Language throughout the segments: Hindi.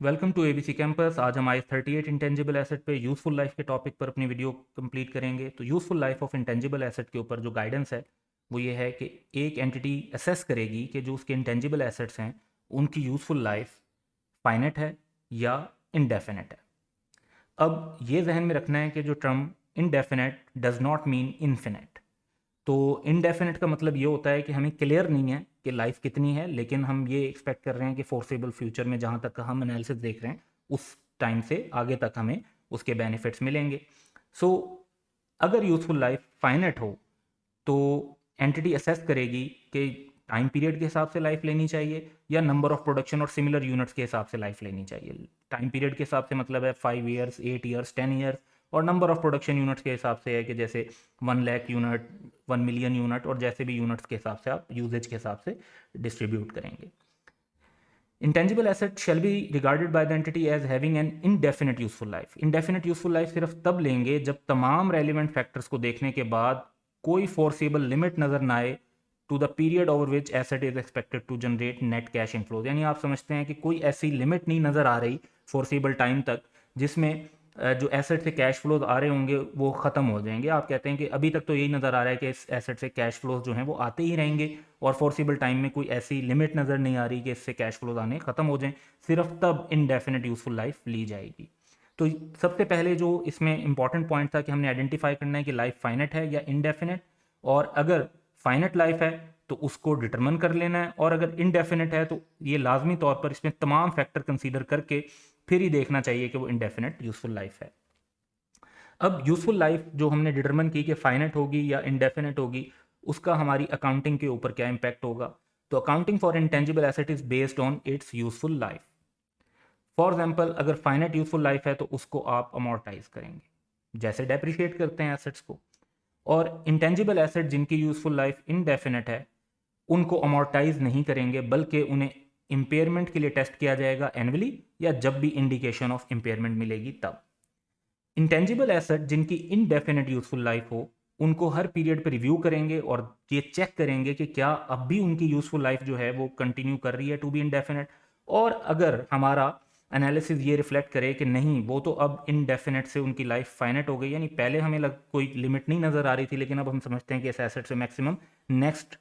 Welcome to ABC campus. आज हम IS 38 इंटेंजिबल एसेट पे यूज़फुल लाइफ के टॉपिक पर अपनी वीडियो कंप्लीट करेंगे। तो useful life of intangible asset के ऊपर जो गाइडेंस है वो ये है कि एक एंटिटी असेस करेगी कि जो उसके इंटेंजिबल एसेट्स हैं उनकी यूज़फुल लाइफ फाइनेट है या इनडेफिनेट है। अब ये जहन में रखना है कि जो term indefinite does not mean infinite. तो इनडेफिनेट का मतलब ये होता है कि हमें क्लियर नहीं है कि लाइफ कितनी है, लेकिन हम ये एक्सपेक्ट कर रहे हैं कि फोर्सेबल फ्यूचर में जहाँ तक हम एनालिसिस देख रहे हैं उस टाइम से आगे तक हमें उसके बेनिफिट्स मिलेंगे। सो अगर यूजफुल लाइफ फाइनेट हो तो एंटिटी असेस करेगी कि टाइम पीरियड के हिसाब से लाइफ लेनी चाहिए या नंबर ऑफ प्रोडक्शन और सिमिलर यूनिट्स के हिसाब से लाइफ लेनी चाहिए। टाइम पीरियड के हिसाब से मतलब है 5 ईयर्स, 8 ईयर्स, 10 ईयर्स, और नंबर ऑफ प्रोडक्शन यूनिट्स के हिसाब से है कि जैसे 1 लाख यूनिट, 1 मिलियन यूनिट, और जैसे भी यूनिट्स के हिसाब से आप यूजेज के हिसाब से डिस्ट्रीब्यूट करेंगे। Intangible asset shall be regarded by the entity as having an indefinite useful life. Indefinite useful life सिर्फ तब लेंगे जब तमाम रेलिवेंट फैक्टर्स को देखने के बाद कोई फोर्सेबल लिमिट नजर ना आए to the period over which asset is expected to generate net cash inflows. यानी आप समझते हैं कि कोई ऐसी लिमिट नहीं नजर आ रही फोर्सेबल टाइम तक जिसमें जो एसेट से कैश फ्लोज आ रहे होंगे वो ख़त्म हो जाएंगे। आप कहते हैं कि अभी तक तो यही नज़र आ रहा है कि इस एसेट से कैश फ्लोज जो हैं वो आते ही रहेंगे और फोर्सिबल टाइम में कोई ऐसी लिमिट नज़र नहीं आ रही कि इससे कैश फ्लोज आने ख़त्म हो जाएं, सिर्फ तब इनडेफिनेट यूजफुल लाइफ ली जाएगी। तो सबसे पहले जो इसमें इंपॉर्टेंट पॉइंट था कि हमने आइडेंटिफाई करना है कि लाइफ फाइनेट है या इनडेफिनेट, और अगर फाइनेट लाइफ है तो उसको डिटरमिन कर लेना है, और अगर इनडेफिनेट है तो ये लाजमी तौर पर इसमें तमाम फैक्टर कंसीडर करके फिर ही देखना चाहिए कि वो इनडेफिनेट यूजफुल लाइफ है। अब यूजफुल लाइफ जो हमने डिटरमिन की कि फाइनेट होगी या इनडेफिनेट होगी, उसका हमारी अकाउंटिंग के ऊपर क्या इंपैक्ट होगा। तो accounting for intangible asset is based on it's useful life. For example अगर फाइनेट यूजफुल लाइफ है तो उसको आप अमोर्टाइज करेंगे जैसे डेप्रिशिएट करते हैं एसेट्स को, और इंटेंजिबल एसेट जिनकी यूजफुल लाइफ इनडेफिनेट है उनको अमोर्टाइज नहीं करेंगे बल्कि उन्हें इम्पेयरमेंट के लिए टेस्ट किया जाएगा एनुअली या जब भी इंडिकेशन ऑफ इम्पेयरमेंट मिलेगी तब। इंटेंजिबल एसेट जिनकी इनडेफिनेट यूजफुल लाइफ हो उनको हर पीरियड पर रिव्यू करेंगे और ये चेक करेंगे कि क्या अब भी उनकी यूजफुल लाइफ जो है वो कंटिन्यू कर रही है टू बी इनडेफिनेट। और अगर हमारा एनालिसिस ये रिफ्लेक्ट करे कि नहीं, वो तो अब इनडेफिनेट से उनकी लाइफ फाइनेट हो गई, यानी पहले हमें कोई लिमिट नहीं नज़र आ रही थी लेकिन अब हम समझते हैं कि इस एसेट से मैक्सिमम नेक्स्ट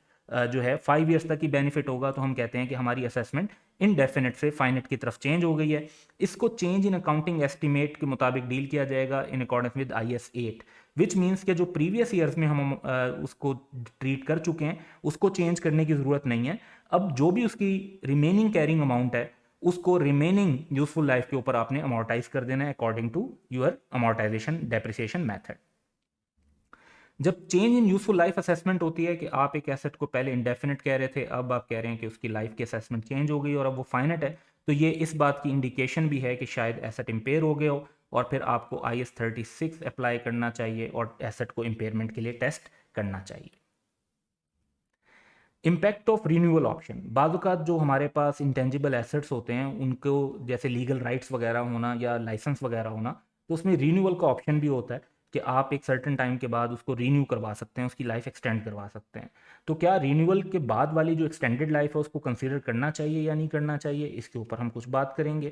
जो है 5 ईयर्स तक ही बेनिफिट होगा, तो हम कहते हैं कि हमारी असेसमेंट इनडेफिनेट से फाइनेट की तरफ चेंज हो गई है। इसको चेंज इन अकाउंटिंग एस्टीमेट के मुताबिक डील किया जाएगा in accordance with IS 8, which means के जो प्रीवियस ईयर्स में हम उसको ट्रीट कर चुके हैं उसको चेंज करने की ज़रूरत नहीं है। अब जो भी उसकी रिमेनिंग कैरिंग अमाउंट है उसको रिमेनिंग यूजफुल लाइफ के ऊपर आपने अमोर्टाइज कर देना है according to your amortization depreciation method. जब change in useful life assessment होती है कि आप एक एसेट को पहले इंडेफिनेट कह रहे थे, अब आप कह रहे हैं कि उसकी लाइफ की असेसमेंट चेंज हो गई और अब वो फाइनेट है, तो ये इस बात की इंडिकेशन भी है कि शायद एसेट इम्पेयर हो गया हो और फिर आपको IS 36 अप्लाई करना चाहिए और एसेट को इम्पेयरमेंट के लिए टेस्ट करना चाहिए। Impact of renewal option. बाज़ात जो हमारे पास इंटेंजिबल एसेट्स होते हैं उनको जैसे लीगल राइट्स वगैरह होना या लाइसेंस वगैरह होना, तो उसमें रिन्यूअल का ऑप्शन भी होता है कि आप एक सर्टेन टाइम के बाद उसको रीन्यू करवा सकते हैं, उसकी लाइफ एक्सटेंड करवा सकते हैं। तो क्या रिन्यूअल के बाद वाली जो एक्सटेंडेड लाइफ है उसको कंसिडर करना चाहिए या नहीं करना चाहिए, इसके ऊपर हम कुछ बात करेंगे।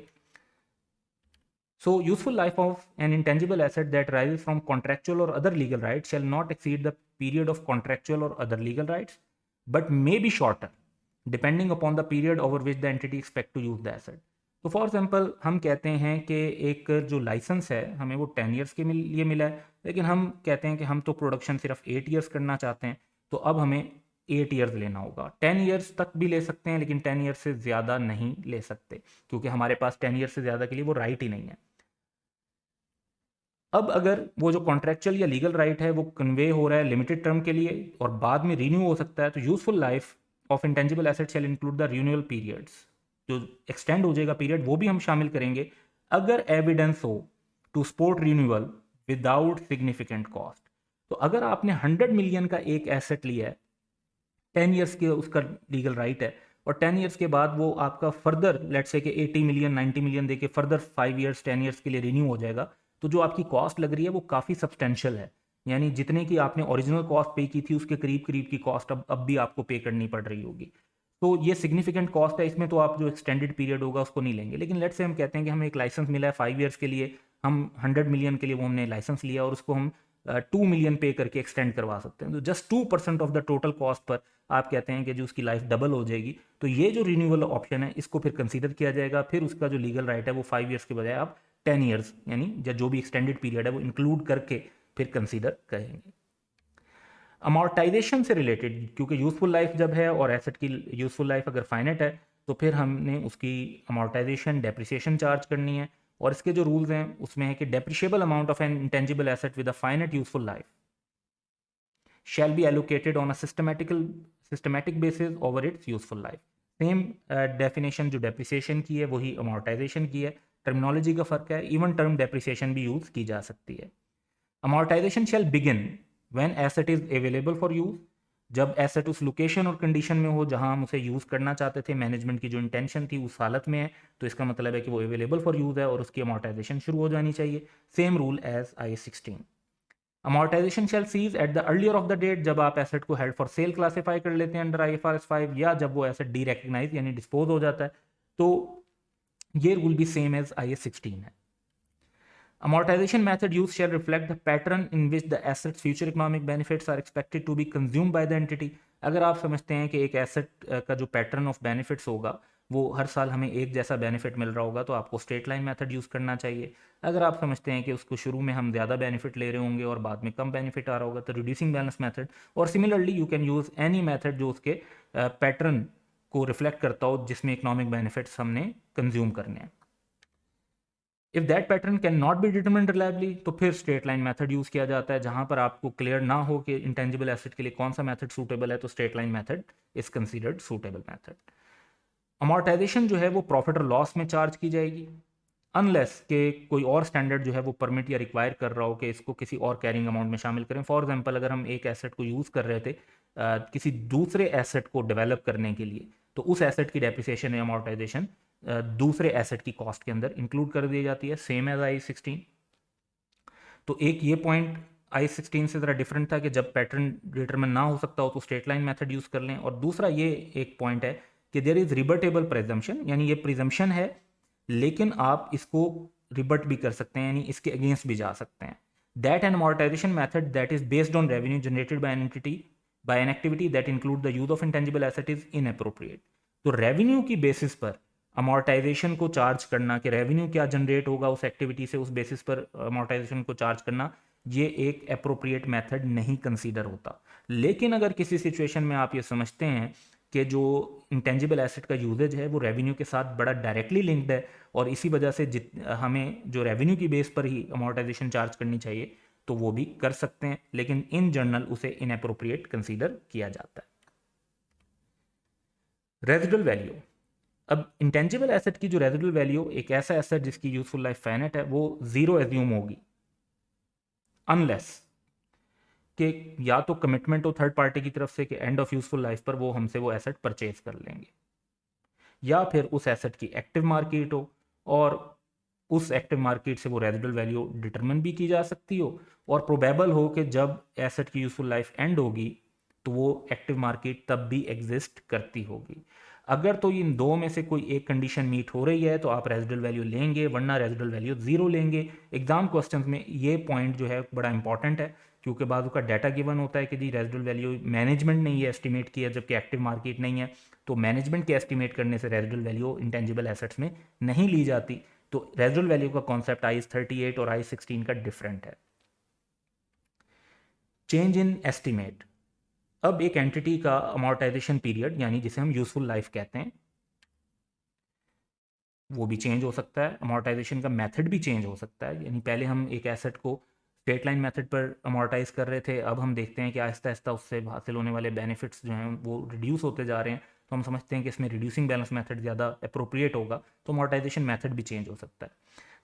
So, useful life of an intangible asset that arises from contractual or other legal rights shall not exceed the period of contractual or other legal rights, but may be shorter, depending upon the period over which the entity expect to use the asset. तो फॉर एग्जाम्पल हम कहते हैं कि एक जो लाइसेंस है हमें वो 10 ईयर्स के लिए मिला है, लेकिन हम कहते हैं कि हम तो प्रोडक्शन सिर्फ 8 ईयर्स करना चाहते हैं, तो अब हमें 8 ईयर्स लेना होगा। 10 ईयर्स तक भी ले सकते हैं लेकिन 10 ईयर्स से ज़्यादा नहीं ले सकते क्योंकि हमारे पास 10 ईयर्स से ज़्यादा के लिए वो राइट ही नहीं है। अब अगर वो जो कॉन्ट्रेक्चुअल या लीगल राइट है वो कन्वे हो रहा है लिमिटेड टर्म के लिए और बाद में रीन्यू हो सकता है, तो useful life of intangible asset shall include the renewal periods. जो एक्सटेंड हो जाएगा पीरियड वो भी हम शामिल करेंगे अगर एविडेंस हो to support renewal without significant cost. तो अगर आपने 100 मिलियन का एक एसेट लिया है, 10 ईयर्स के उसका लीगल राइट है, और 10 ईयर्स के बाद वो आपका फर्दर लेट्स से कि 80 मिलियन 90 मिलियन देके फर्दर 5 ईयर्स 10 ईयर्स के लिए रिन्यू हो जाएगा, तो जो आपकी कॉस्ट लग रही है वो काफ़ी सब्सटेंशियल है। यानी जितने की आपने ओरिजिनल कॉस्ट पे की थी उसके करीब करीब की कॉस्ट अब भी आपको पे करनी पड़ रही होगी। तो ये सिग्निफिकेंट कॉस्ट है, इसमें तो आप जो एक्सटेंडेड पीरियड होगा उसको नहीं लेंगे। लेकिन लेट्स से हम कहते हैं कि हमें एक लाइसेंस मिला है 5 ईयर्स के लिए, हम 100 मिलियन के लिए वो हमने लाइसेंस लिया और उसको हम 2 मिलियन पे करके एक्सटेंड करवा सकते हैं, तो just 2% of the total cost per आप कहते हैं कि जो उसकी लाइफ डबल हो जाएगी। तो ये जो रिन्यूअल ऑप्शन है इसको फिर कंसीडर किया जाएगा, फिर उसका जो लीगल राइट है वो 5 ईयर्स के बजाय आप 10 ईयर्स यानी जो भी एक्सटेंडेड पीरियड है वो इंक्लूड करके फिर कंसीडर करेंगे। अमॉर्टाइजेशन से रिलेटेड, क्योंकि यूजफुल लाइफ जब है और एसेट की यूजफुल लाइफ अगर फाइनेट है तो फिर हमने उसकी अमॉर्टाइजेशन डेप्रिसिएशन चार्ज करनी है। और इसके जो रूल्स हैं उसमें है कि depreciable amount of an intangible asset with a finite useful life shall be allocated on a systematic basis over its useful life। Same definition जो डेप्रिसिएशन की है वही अमॉर्टाइजेशन की है, टर्मिनोलॉजी का फर्क है, इवन टर्म डेप्रिसिएशन भी यूज की जा सकती है। Amortisation shall begin when asset is available for use, जब एसेट उस लोकेशन और कंडीशन में हो जहां हम उसे यूज करना चाहते थे, मैनेजमेंट की जो इंटेंशन थी उस हालत में है, तो इसका मतलब है कि वो अवेलेबल फॉर यूज है और उसकी अमॉर्टाइजेशन शुरू हो जानी चाहिए। Same rule as IAS 16। Amortisation shall cease at the earlier of the date, जब आप एसेट को हेल्ड फॉर सेल क्लासीफाई कर लेते हैं अंडर IFRS 5, या जब वो एसेट डी रेकग्नाइज यानी डिस्पोज हो जाता है, तो ये रूल भी सेम एज IAS 16 है। Amortization method used shall reflect the pattern in which the asset's future economic benefits are expected to be consumed by the entity। अगर आप समझते हैं कि एक एसेट का जो पैटर्न ऑफ बेनिफिट्स होगा वो हर साल हमें एक जैसा बेनिफिट मिल रहा होगा, तो आपको स्ट्रेट लाइन मेथड यूज़ करना चाहिए। अगर आप समझते हैं कि उसको शुरू में हम ज़्यादा बेनिफिट ले रहे होंगे और बाद में कम बेनिफिट आ रहा होगा, तो रिड्यूसिंग बैलेंस मेथड। और similarly you can use any method जो उसके पैटर्न को रिफ्लेक्ट करता हो जिसमें इकोनॉमिक बेनिफिट्स हमने कंज्यूम करने हैं। If that pattern can not be determined reliably, तो फिर स्ट्रेट लाइन मेथड यूज किया जाता है। जहां पर आपको क्लियर ना हो कि इंटेंजिबल एसेट के लिए कौन सा मेथड सूटेबल है, तो straight line method is considered suitable method. Amortisation जो है वो प्रॉफिट और लॉस में चार्ज की जाएगी, अनलेस के कोई और स्टैंडर्ड जो है वो परमिट या रिक्वायर कर रहा हो कि इसको किसी और कैरिंग अमाउंट में शामिल करें। फॉर एग्जांपल, अगर हम एक एसेट को यूज़ कर रहे थे किसी दूसरे एसेट को डेवलप करने के लिए, तो उस एसेट की डेप्रिसिएशन या अमॉर्टाइजेशन दूसरे एसेट की कॉस्ट के अंदर इंक्लूड कर दी जाती है, सेम एज IAS 16। तो एक ये पॉइंट IAS 16 से ज़रा डिफरेंट था कि जब पैटर्न डिटरमिन ना हो सकता हो तो स्ट्रेट लाइन मेथड यूज़ कर लें। और दूसरा ये एक पॉइंट है कि देयर इज रिबर्टेबल प्रिजम्पशन, यानी ये प्रिजम्पशन है लेकिन आप इसको रिबर्ट भी कर सकते हैं, यानी इसके अगेंस्ट भी जा सकते हैं। That an amortisation method that is based on revenue generated by an entity by an activity that include the use of intangible asset is inappropriate. तो रेवेन्यू की बेसिस पर अमॉर्टाइजेशन को चार्ज करना, कि रेवेन्यू क्या जनरेट होगा उस एक्टिविटी से, उस बेसिस पर अमॉर्टाइजेशन को चार्ज करना, ये एक अप्रोप्रिएट मेथड नहीं कंसीडर होता। लेकिन अगर किसी सिचुएशन में आप ये समझते हैं कि जो इंटेंजिबल एसेट का यूजेज है वो रेवेन्यू के साथ बड़ा डायरेक्टली लिंक्ड है और इसी वजह से हमें जो रेवेन्यू की बेस पर ही अमॉर्टाइजेशन चार्ज करनी चाहिए, तो वो भी कर सकते हैं, लेकिन इन जनरल उसे इनअप्रोप्रिएट कंसीडर किया जाता है। Residual value. अब इंटेंजिबल एसेट की जो रेजिडुअल वैल्यू, एक ऐसा एसेट जिसकी यूजफुल लाइफ फाइनाइट है, वो जीरो एज्यूम होगी अनलेस कि या तो कमिटमेंट हो थर्ड पार्टी की तरफ से कि एंड ऑफ यूजफुल लाइफ पर वो हमसे वो एसेट परचेज कर लेंगे, या फिर उस एसेट की एक्टिव मार्केट हो और उस एक्टिव मार्केट से वो रेजिडुअल वैल्यू डिटरमिन भी की जा सकती हो, और प्रोबेबल हो कि जब एसेट की यूजफुल लाइफ एंड होगी तो वो एक्टिव मार्केट तब भी एग्जिस्ट करती होगी। अगर तो इन दो में से कोई एक कंडीशन मीट हो रही है तो आप रेजिडुअल वैल्यू लेंगे, वरना रेजिडुअल वैल्यू जीरो लेंगे। एग्जाम क्वेश्चंस में ये पॉइंट जो है बड़ा इंपॉर्टेंट है, क्योंकि बाद का डाटा गिवन होता है कि जी रेजिडुअल वैल्यू मैनेजमेंट ने ये एस्टिमेट किया जबकि एक्टिव मार्केट नहीं है, तो मैनेजमेंट के एस्टिमेट करने से रेजिडुअल वैल्यू इंटेंजिबल एसेट्स में नहीं ली जाती। तो रेजिडुअल वैल्यू का कॉन्सेप्ट IAS 38 और IAS 16 का डिफरेंट है। Change in estimate. अब एक एंटिटी का अमॉर्टाइजेशन पीरियड यानी जिसे हम यूजफुल लाइफ कहते हैं वो भी चेंज हो सकता है, अमॉर्टाइजेशन का मेथड भी चेंज हो सकता है। यानी पहले हम एक एसेट को स्ट्रेट लाइन मेथड पर अमॉर्टाइज कर रहे थे, अब हम देखते हैं कि आहिस्ता आहिस्ता उससे हासिल होने वाले बेनिफिट्स जो हैं वो रिड्यूस होते जा रहे हैं, तो हम समझते हैं कि इसमें रिड्यूसिंग बैलेंस मेथड ज़्यादा अप्रोप्रिएट होगा, तो अमॉर्टाइजेशन मेथड भी चेंज हो सकता है।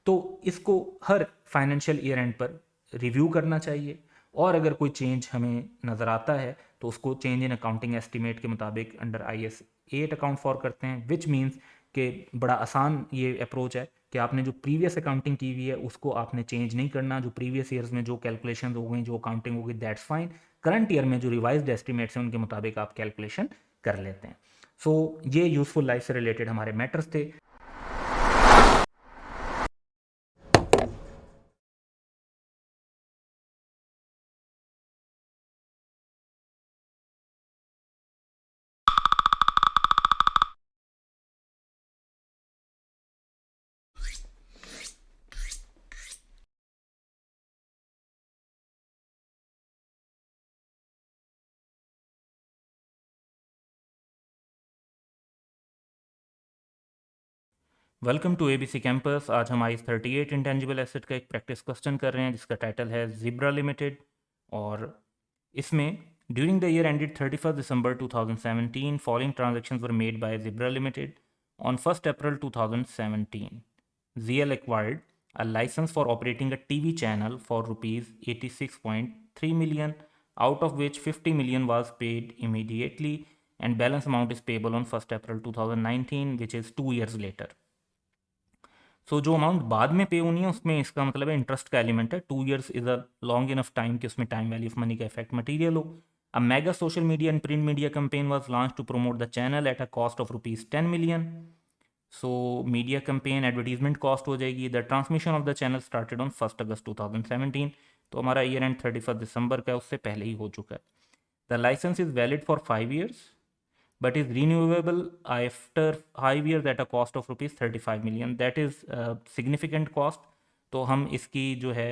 तो इसको हर फाइनेंशियल ईयर एंड पर रिव्यू करना चाहिए, और अगर कोई चेंज हमें नज़र आता है तो उसको चेंज इन अकाउंटिंग एस्टिमेट के मुताबिक अंडर IAS 8 अकाउंट फॉर करते हैं, विच मीन्स कि बड़ा आसान ये अप्रोच है कि आपने जो प्रीवियस अकाउंटिंग की हुई है उसको आपने चेंज नहीं करना। जो प्रीवियस ईयर्स में जो कैलकुलेशन हो गई, जो अकाउंटिंग हो गई, दैट्स फाइन। करंट ईयर में जो रिवाइज्ड एस्टिमेट्स हैं उनके मुताबिक आप कैलकुलेशन कर लेते हैं। सो ये यूज़फुल लाइफ से रिलेटेड हमारे मैटर्स थे। Welcome to ABC campus. आज हम आईस 38 इंटेंजिबल एसेट का एक प्रैक्टिस क्वेश्चन कर रहे हैं जिसका टाइटल है जिब्रा लिमिटेड। और इसमें during the year ended 31 December 2017 following transactions were made by zebra limited on 1 April 2017 ZL acquired a license for operating a TV channel for rupees 86.3 million, out of which 50 million was paid immediately and balance amount is payable on 1 April 2019, which is 2 years later. सो जो अमाउंट बाद में पे होनी है उसमें इसका मतलब है इंटरेस्ट का एलिमेंट है। 2 years is a long enough time कि उसमें टाइम वैल्यू ऑफ मनी का इफेक्ट मटीरियल हो। A mega social media and print media campaign was launch to promote the channel at a cost of ₹10 million। So media campaign advertisement cost हो जाएगी। The transmission of the channel started on 1 August 2017। तो हमारा ईयर एंड 31 दिसंबर का उससे पहले ही हो चुका है। The license is valid for 5 years but is renewable after 5 years at a cost of ₹35 million। that is significant cost। तो हम इसकी जो है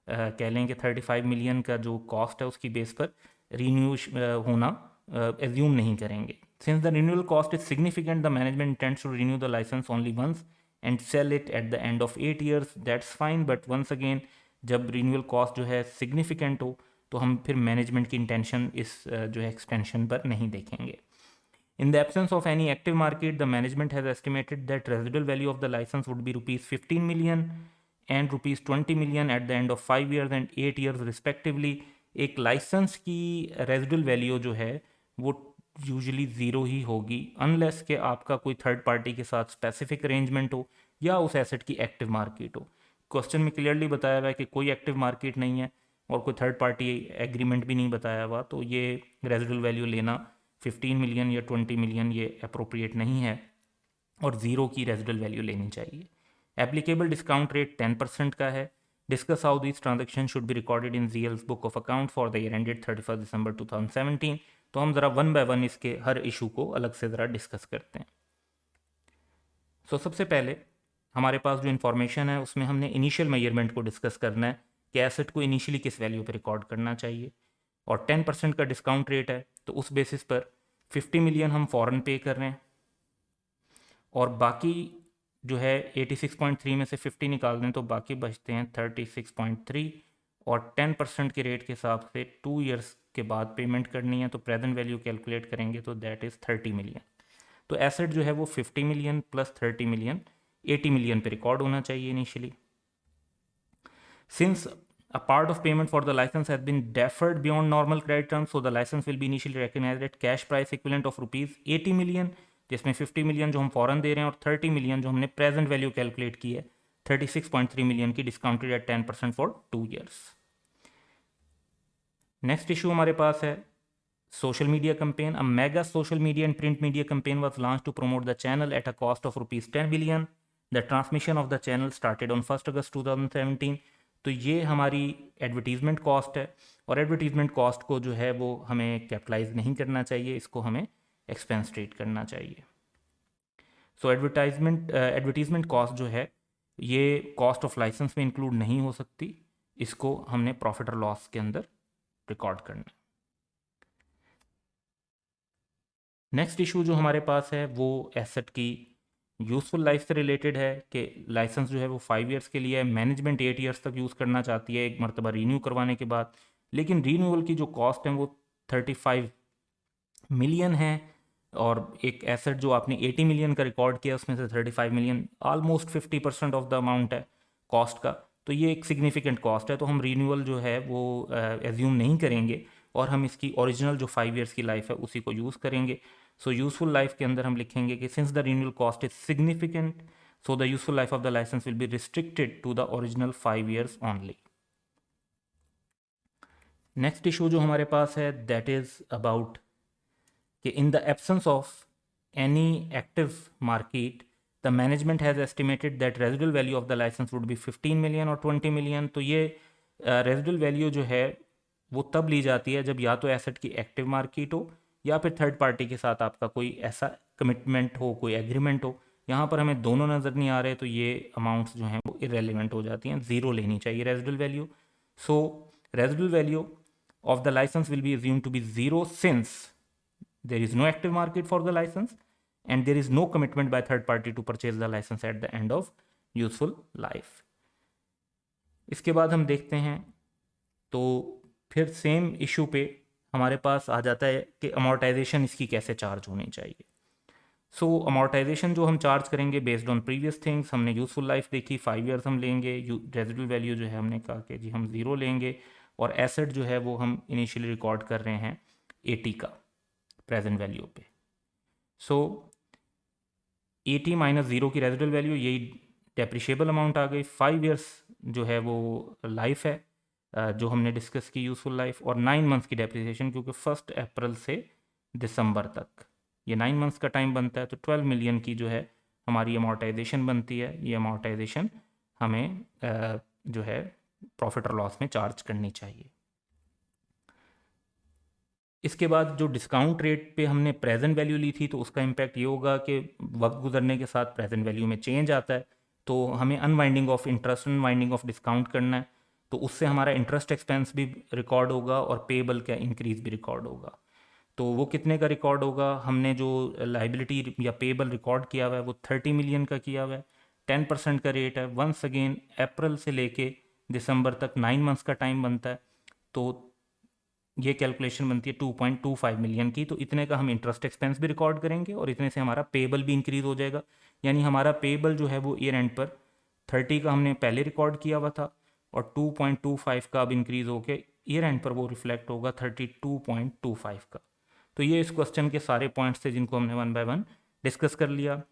कह लें कि 35 मिलियन का जो कॉस्ट है उसकी बेस पर रीन्यू होना एज्यूम नहीं करेंगे। Since the renewal cost is significant the management intends to renew the license only once and sell it at the end of 8 years। That's fine, but once again जब रिन्यूअल कॉस्ट जो है सिग्निफिकेंट हो तो हम फिर मैनेजमेंट की इंटेंशन इस जो है एक्सटेंशन पर नहीं देखेंगे। In the absence of any active market, the management has estimated that residual value of the license would be ₹15 million and ₹20 million at the end of 5 years and 8 years respectively। एक लाइसेंस की रेजिडुअल वैल्यू जो है वो यूजुअली ज़ीरो ही होगी अनलेस के आपका कोई थर्ड पार्टी के साथ स्पेसिफिक अरेंजमेंट हो या उस एसेट की एक्टिव मार्केट हो। क्वेश्चन में क्लियरली बताया हुआ है कि कोई एक्टिव मार्केट नहीं है और कोई थर्ड पार्टी एग्रीमेंट भी नहीं बताया हुआ, तो ये रेजिडुअल वैल्यू लेना 15 मिलियन या 20 मिलियन ये अप्रोप्रिएट नहीं है और ज़ीरो की रेजिडुअल वैल्यू लेनी चाहिए। एप्लीकेबल डिस्काउंट रेट 10% का है। Discuss how this transaction should be recorded in ZL's book of account for the year ended 31 December 2017। तो हम ज़रा वन बाय वन इसके हर इशू को अलग से ज़रा डिस्कस करते हैं। सो सबसे पहले हमारे पास जो इन्फॉर्मेशन है उसमें हमने इनिशियल मेजरमेंट को डिस्कस करना है कि एसेट को इनिशियली किस वैल्यू पर रिकॉर्ड करना चाहिए। और 10% का डिस्काउंट रेट है तो उस बेसिस पर 50 मिलियन हम फ़ौरन पे कर रहे हैं और बाकी जो है 86.3 में से 50 निकाल दें तो बाकी बचते हैं 36.3 और 10% के रेट के हिसाब से 2 years के बाद पेमेंट करनी है। तो प्रेजेंट वैल्यू कैलकुलेट करेंगे तो दैट इज़ 30 मिलियन। तो एसेट जो है वो 50 मिलियन प्लस 30 मिलियन 80 मिलियन पे रिकॉर्ड होना चाहिए initially. Since a part of payment for the license has been deferred beyond normal credit terms, so the license will be initially recognized at cash price equivalent of ₹80 million, जिसमें 50 मिलियन जो हम फॉरन दे रहे हैं और 30 मिलियन जो हमने प्रेजेंट वैल्यू कैलकुलेट की है 36.3 मिलियन की discounted eight 10% for 2 years। Next issue हमारे पास है social media campaign। A mega social media and print media campaign was launched to promote the channel at a cost of ₹10 million। The transmission of the channel started on 1 August 2017। तो ये हमारी एडवर्टीज़मेंट कॉस्ट है और एडवर्टीज़मेंट कॉस्ट को जो है वो हमें कैपिटलाइज नहीं करना चाहिए, इसको हमें एक्सपेंस ट्रीट करना चाहिए। सो एडवर्टीज़मेंट कॉस्ट जो है ये कॉस्ट ऑफ लाइसेंस में इंक्लूड नहीं हो सकती, इसको हमने प्रॉफिट और लॉस के अंदर रिकॉर्ड करना है। नेक्स्ट इशू जो हमारे पास है वो एसेट की यूज़फुल लाइफ से रिलेटेड है कि लाइसेंस जो है वो 5 years के लिए है, मैनेजमेंट 8 years तक यूज़ करना चाहती है एक मरतबा रीन्यू करवाने के बाद, लेकिन रीन्यूअल की जो कॉस्ट है वो 35 मिलियन है और एक एसेट जो आपने 80 मिलियन का रिकॉर्ड किया उसमें से 35 million almost 50% of the amount है कॉस्ट का। तो ये एक सिग्निफिकेंट कॉस्ट है, तो हम रीन्यूअल जो है वो एज्यूम नहीं करेंगे और हम इसकी ओरिजिनल जो 5 years की लाइफ है उसी को यूज़ करेंगे। सो यूज़फुल लाइफ के अंदर हम लिखेंगे कि since the renewal cost is significant so the useful life of the license will be restricted to the original 5 years only. Next issue जो हमारे पास है दैट इज़ अबाउट कि in the absence of any active market the management has estimated that residual value of the license would be 15 million और 20 मिलियन। तो ये रेजिडुअल वैल्यू जो है वो तब ली जाती है जब या तो एसेट की एक्टिव मार्केट हो या फिर थर्ड पार्टी के साथ आपका कोई ऐसा कमिटमेंट हो, कोई एग्रीमेंट हो। यहाँ पर हमें दोनों नज़र नहीं आ रहे, तो ये अमाउंट्स जो हैं वो इरेलीवेंट हो जाती हैं, ज़ीरो लेनी चाहिए residual value. So residual value of the license will be assumed to be zero since there is no active market for the license and there is no commitment by third party to purchase the license at the end of useful life। इसके बाद हम देखते हैं तो फिर सेम इशू पे हमारे पास आ जाता है कि अमोर्टाइजेशन इसकी कैसे चार्ज होनी चाहिए। सो अमोर्टाइजेशन जो हम चार्ज करेंगे बेस्ड ऑन प्रीवियस थिंग्स, हमने यूजफुल लाइफ देखी 5 ईयर्स हम लेंगे, रेजिडुअल वैल्यू जो है हमने कहा कि जी हम ज़ीरो लेंगे, और एसेट जो है वो हम इनिशियली रिकॉर्ड कर रहे हैं 80 का प्रेजेंट वैल्यू पे। सो 80 माइनस ज़ीरो की रेजिडुअल वैल्यू, यही डेप्रिशिएबल अमाउंट आ गई। 5 ईयर्स जो है वो लाइफ है जो हमने डिस्कस की यूजफुल लाइफ, और 9 मंथ्स की डेप्रिसिएशन, क्योंकि 1 अप्रैल से दिसंबर तक ये 9 मंथ्स का टाइम बनता है। तो 12 मिलियन की जो है हमारी अमोर्टाइजेशन बनती है। ये अमोर्टाइजेशन हमें जो है प्रॉफिट और लॉस में चार्ज करनी चाहिए। इसके बाद जो डिस्काउंट रेट पे हमने प्रेजेंट वैल्यू ली थी, तो उसका इम्पैक्ट ये होगा कि वक्त गुजरने के साथ प्रेजेंट वैल्यू में चेंज आता है, तो हमें unwinding of interest, unwinding of discount करना है, तो उससे हमारा इंटरेस्ट एक्सपेंस भी रिकॉर्ड होगा और पेबल का इंक्रीज भी रिकॉर्ड होगा। तो वो कितने का रिकॉर्ड होगा, हमने जो लाइबिलिटी या पेबल रिकॉर्ड किया हुआ है वो 30 मिलियन का किया हुआ है, 10% का रेट है। वंस अगेन अप्रैल से लेके दिसंबर तक 9 मंथ्स का टाइम बनता है, तो ये कैलकुलेशन बनती है 2.25 मिलियन की। तो इतने का हम इंटरेस्ट एक्सपेंस भी रिकॉर्ड करेंगे और इतने से हमारा पेबल भी इंक्रीज हो जाएगा, यानी हमारा पेबल जो है वो ईयर एंड पर 30 का हमने पहले रिकॉर्ड किया हुआ था, और 2.25 का अब इंक्रीज होकर ईयर एंड पर वो रिफ्लेक्ट होगा 32.25 का। तो ये इस क्वेश्चन के सारे पॉइंट्स थे जिनको हमने वन बाय वन डिस्कस कर लिया।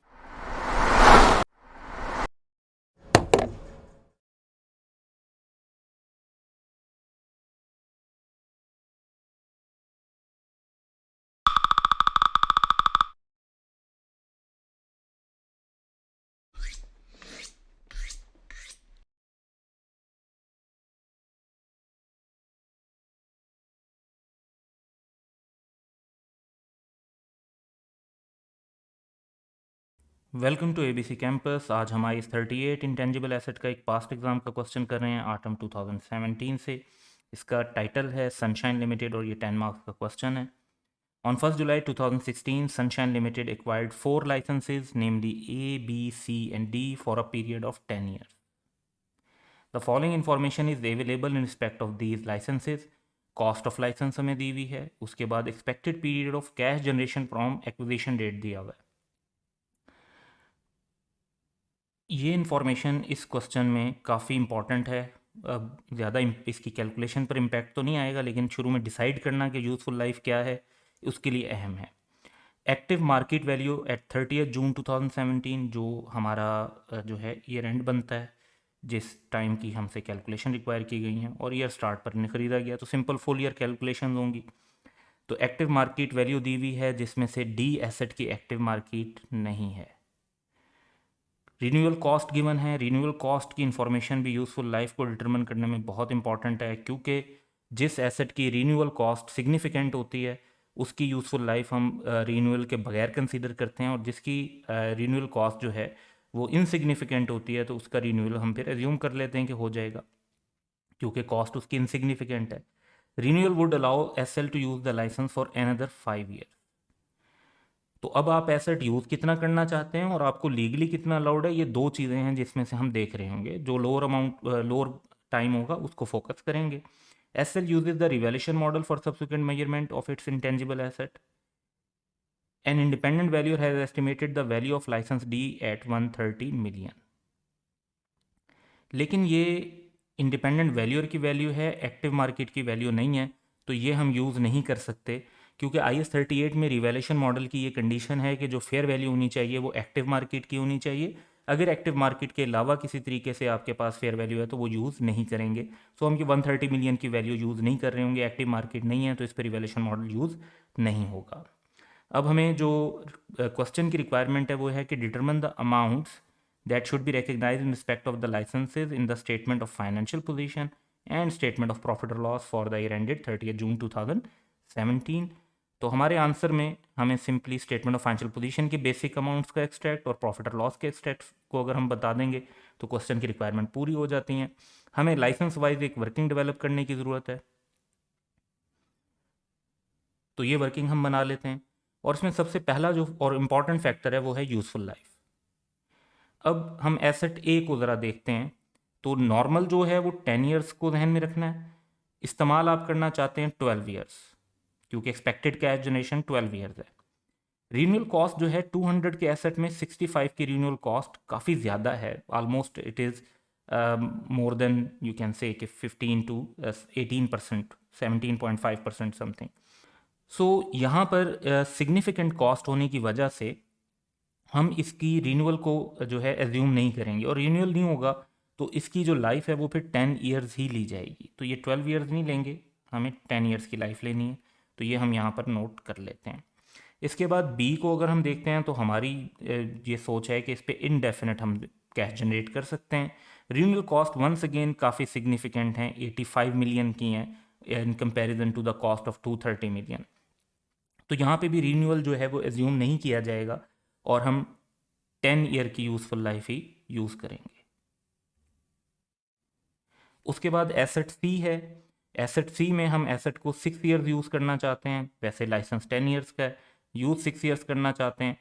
Welcome to ABC campus. आज हम IAS 38 इंटेंजिबल एसेट का एक पास्ट एग्जाम का क्वेश्चन कर रहे हैं ऑटम 2017 से। इसका टाइटल है सनशाइन लिमिटेड और ये 10 मार्क्स का क्वेश्चन है। On 1 July 2016 Sunshine Limited acquired 4 licenses namely A, B, C and D for a period of 10 years. The following information is available in respect of these licenses. Cost of license हमें दी हुई है, उसके बाद expected period of cash generation from acquisition date दिया हुआ है। ये इन्फॉर्मेशन इस क्वेश्चन में काफ़ी इंपॉर्टेंट है। अब ज़्यादा इसकी कैलकुलेशन पर इम्पैक्ट तो नहीं आएगा, लेकिन शुरू में डिसाइड करना कि यूज़फुल लाइफ क्या है उसके लिए अहम है। Active market value eight 30 June 2017 जो हमारा जो है ईयर एंड बनता है, जिस टाइम की हमसे कैलकुलेशन रिक्वायर की गई हैं, और ईयर स्टार्ट पर नहीं खरीदा गया, तो सिंपल फुल ईयर कैलकुलेशन होंगी। तो एक्टिव मार्केट वैल्यू दी हुई है जिसमें से डी एसेट की एक्टिव मार्केट नहीं है। रिन्यूअल कॉस्ट गिवन है। रिन्यूअल कॉस्ट की इन्फॉर्मेशन भी यूज़फुल लाइफ को डिटरमिन करने में बहुत इंपॉर्टेंट है, क्योंकि जिस एसेट की रिन्यूअल कॉस्ट सिग्निफिकेंट होती है उसकी यूज़फुल लाइफ हम रिन्यूअल के बगैर कंसीडर करते हैं, और जिसकी रिन्यूअल कॉस्ट जो है वो इनसिग्निफिकेंट होती है तो उसका रिन्यूअल हम फिर एज्यूम कर लेते हैं कि हो जाएगा, क्योंकि कॉस्ट उसकी इनसिग्निफिकेंट है। Renewal would allow SL to use the license for another 5 year. तो अब आप एसेट यूज़ कितना करना चाहते हैं और आपको लीगली कितना अलाउड है, ये दो चीज़ें हैं जिसमें से हम देख रहे होंगे। जो लोअर अमाउंट लोअर टाइम होगा उसको फोकस करेंगे। SL uses the revaluation model for subsequent measurement of its intangible asset. An independent valuer has estimated the value of license D at 130 million. लेकिन ये इंडिपेंडेंट वैल्यूअर की वैल्यू है, एक्टिव मार्केट की वैल्यू नहीं है, तो ये हम यूज़ नहीं कर सकते, क्योंकि IAS 38 में रिवैल्यूएशन मॉडल की ये कंडीशन है कि जो फेयर वैल्यू होनी चाहिए वो एक्टिव मार्केट की होनी चाहिए। अगर एक्टिव मार्केट के अलावा किसी तरीके से आपके पास फेयर वैल्यू है तो वो यूज़ नहीं करेंगे। सो हम ये 130 मिलियन की वैल्यू यूज़ नहीं कर रहे होंगे, एक्टिव मार्केट नहीं है तो इस पर रिवैल्यूएशन मॉडल यूज़ नहीं होगा। अब हमें जो क्वेश्चन की रिक्वायरमेंट है वो है कि determine the amounts that should be recognize in respect of the licenses in the statement of financial position and statement of profit और loss for the year ended 30 June 2017। तो हमारे आंसर में हमें simply statement of financial position के बेसिक अमाउंट्स का एक्सट्रैक्ट और प्रॉफिट और लॉस के एक्सट्रैक्ट को अगर हम बता देंगे तो क्वेश्चन की रिक्वायरमेंट पूरी हो जाती हैं। हमें लाइसेंस वाइज एक वर्किंग डेवलप करने की ज़रूरत है, तो ये वर्किंग हम बना लेते हैं। और इसमें सबसे पहला जो और इम्पॉर्टेंट फैक्टर है वो है यूज़फुल लाइफ। अब हम एसेट ए को ज़रा देखते हैं। तो नॉर्मल जो है वो 10 ईयर्स को ध्यान में रखना है, इस्तेमाल आप करना चाहते हैं 12 ईयर्स, क्योंकि एक्सपेक्टेड कैश जनरेशन 12 ईयर्स है। रीन्यूअल कॉस्ट जो है 200 के एसेट में 65 की रीन्यूअल कॉस्ट काफ़ी ज़्यादा है, almost it is more than you can say कि 15 टू 18%, 17.5% समथिंग। सो यहाँ पर सिग्निफिकेंट कॉस्ट होने की वजह से हम इसकी रीन्यूअल को जो है एज्यूम नहीं करेंगे, और रीन्यूअल नहीं होगा तो इसकी जो लाइफ है वो फिर 10 ईयर्स ही ली जाएगी। तो ये 12 ईयर्स नहीं लेंगे, हमें 10 ईयर्स की लाइफ लेनी है, तो ये हम यहाँ पर नोट कर लेते हैं। इसके बाद बी को अगर हम देखते हैं तो हमारी ये सोच है कि इस पर इनडेफिनेट हम कैश जनरेट कर सकते हैं। रीन्यूअल कॉस्ट वंस अगेन काफ़ी सिग्निफिकेंट हैं, 85 मिलियन की हैं in comparison to the cost of 230 million. तो यहाँ पे भी रीन्यूअल जो है वो एज्यूम नहीं किया जाएगा और हम 10 ईयर की यूज़फुल लाइफ ही यूज़ करेंगे। उसके बाद एसेट सी है। एसेट सी में हम एसेट को 6 ईयर्स यूज़ करना चाहते हैं, वैसे लाइसेंस 10 ईयर्स का है, यूज़ 6 ईयर्स करना चाहते हैं।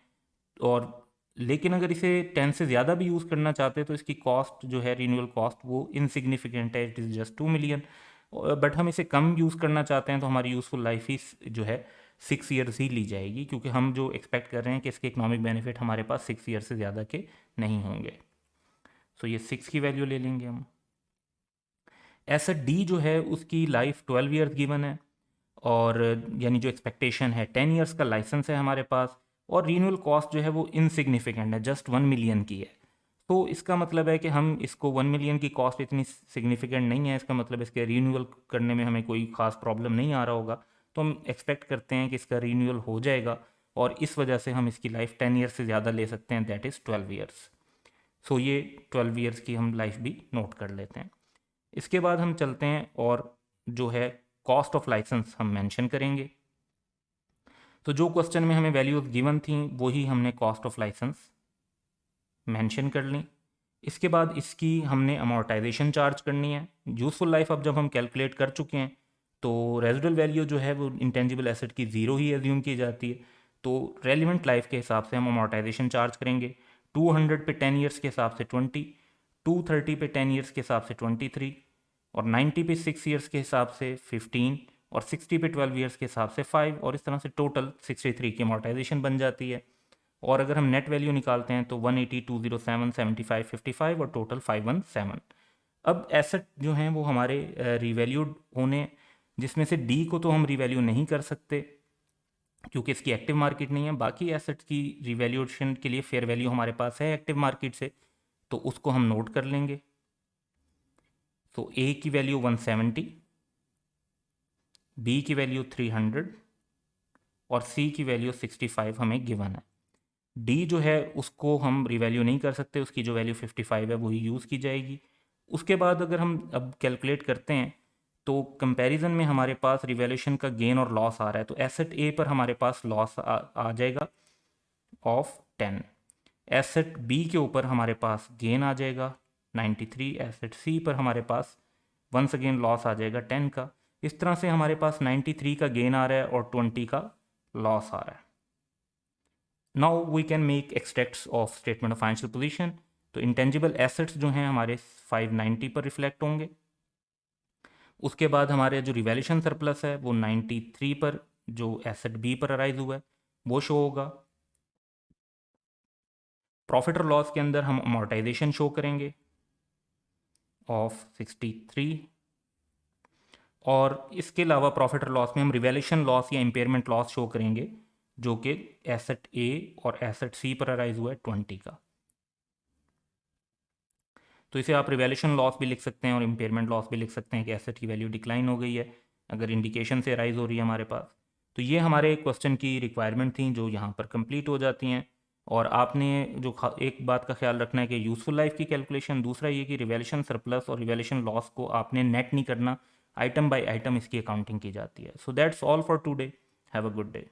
और लेकिन अगर इसे 10 से ज़्यादा भी यूज़ करना चाहते हैं तो इसकी कॉस्ट जो है रीन्यूअल कॉस्ट वो इनसिग्निफिकेंट है, it is just 2 million. But हम इसे कम यूज़ करना चाहते हैं तो हमारी यूज़फुल लाइफ ही जो है 6 ईयर्स ही ली जाएगी, क्योंकि हम जो एक्सपेक्ट कर रहे हैं कि इसके इकोनॉमिक बेनिफिट हमारे पास 6 ईयर से ज़्यादा के नहीं होंगे। सो ये 6 की वैल्यू ले लेंगे हम। एसेट डी जो है उसकी लाइफ 12 ईयर्स गिवन है, और यानी जो एक्सपेक्टेशन है 10 ईयर्स का लाइसेंस है हमारे पास, और रीन्यूअल कॉस्ट जो है वो इनसिग्निफिकेंट है, जस्ट 1 मिलियन की है। तो इसका मतलब है कि हम इसको 1 मिलियन की कॉस्ट इतनी सिग्निफिकेंट नहीं है, इसका मतलब इसके रीन्यूअल करने में हमें कोई ख़ास प्रॉब्लम नहीं आ रहा होगा, तो हम एक्सपेक्ट करते हैं कि इसका रीन्यूअल हो जाएगा, और इस वजह से हम इसकी लाइफ 10 ईयर्स से ज़्यादा ले सकते हैं, दैट इज़ 12 ईयर्स। सो ये 12 ईयर्स की हम लाइफ भी नोट कर लेते हैं। इसके बाद हम चलते हैं और जो है कॉस्ट ऑफ लाइसेंस हम मेंशन करेंगे। तो जो क्वेश्चन में हमें वैल्यूज गिवन थी वही हमने कॉस्ट ऑफ लाइसेंस मेंशन कर ली। इसके बाद इसकी हमने अमोर्टाइजेशन चार्ज करनी है। यूज़फुल लाइफ अब जब हम कैलकुलेट कर चुके हैं तो रेजिडुअल वैल्यू जो है वो इंटेंजिबल एसेट की ज़ीरो ही एज्यूम की जाती है, तो रेलिवेंट लाइफ के हिसाब से हम अमोर्टाइजेशन चार्ज करेंगे। 200 पे 10 ईयर्स के हिसाब से 20, 230 पे 10 ईयर्स के हिसाब से 23, और 90 पे 6 ईयर्स के हिसाब से 15, और 60 पे 12 ईयर्स के हिसाब से 5, और इस तरह से टोटल 63 की अमोर्टाइजेशन बन जाती है। और अगर हम नेट वैल्यू निकालते हैं तो 180, 207, 75, 55 और टोटल 517। अब एसेट जो हैं वो हमारे रिवैल्यूड होने, जिसमें से डी को तो हम रिवैल्यू नहीं कर सकते क्योंकि इसकी एक्टिव मार्केट नहीं है। बाकी एसेट्स की रिवैल्यूएशन के लिए फेयर वैल्यू हमारे पास है एक्टिव मार्केट से, तो उसको हम नोट कर लेंगे। तो ए की वैल्यू 170, बी की वैल्यू 300 और सी की वैल्यू 65 हमें गिवन है। डी जो है उसको हम रिवैल्यू नहीं कर सकते, उसकी जो वैल्यू 55 है वही यूज़ की जाएगी। उसके बाद अगर हम अब कैलकुलेट करते हैं तो कंपैरिजन में हमारे पास रिवैल्यूएशन का गेन और लॉस आ रहा है, तो एसेट ए पर हमारे पास लॉस आ जाएगा ऑफ 10, एसेट बी के ऊपर हमारे पास गेन आ जाएगा 93, एसेट सी पर हमारे पास वंस अगेन लॉस आ जाएगा 10 का। इस तरह से हमारे पास 93 का गेन आ रहा है और 20 का लॉस आ रहा है। Now we can make extracts of statement of financial position. तो इंटेंजिबल एसेट्स जो हैं हमारे 590 पर रिफ्लेक्ट होंगे। उसके बाद हमारे जो रिवैल्यूएशन सरप्लस है वो 93 पर जो एसेट बी पर अराइज हुआ है वो शो होगा। प्रॉफिट और लॉस के अंदर हम अमोर्टाइजेशन शो करेंगे ऑफ 63, और इसके अलावा प्रॉफिट और लॉस में हम रिवैल्यूएशन लॉस या इम्पेयरमेंट लॉस शो करेंगे जो कि एसेट ए और एसेट सी पर अराइज हुआ है 20 का। तो इसे आप रिवैल्यूएशन लॉस भी लिख सकते हैं और इम्पेयरमेंट लॉस भी लिख सकते हैं कि एसेट की वैल्यू डिक्लाइन हो गई है, अगर इंडिकेशन से राइज हो रही है हमारे पास। तो ये हमारे क्वेश्चन की रिक्वायरमेंट थी जो यहाँ पर कंप्लीट हो जाती हैं। और आपने जो एक बात का ख्याल रखना है कि यूज़फुल लाइफ की कैलकुलेशन, दूसरा ये कि रिवैल्यूएशन सरप्लस और रिवैल्यूएशन लॉस को आपने नेट नहीं करना, आइटम बाय आइटम इसकी अकाउंटिंग की जाती है। So that's all for today, have a good day.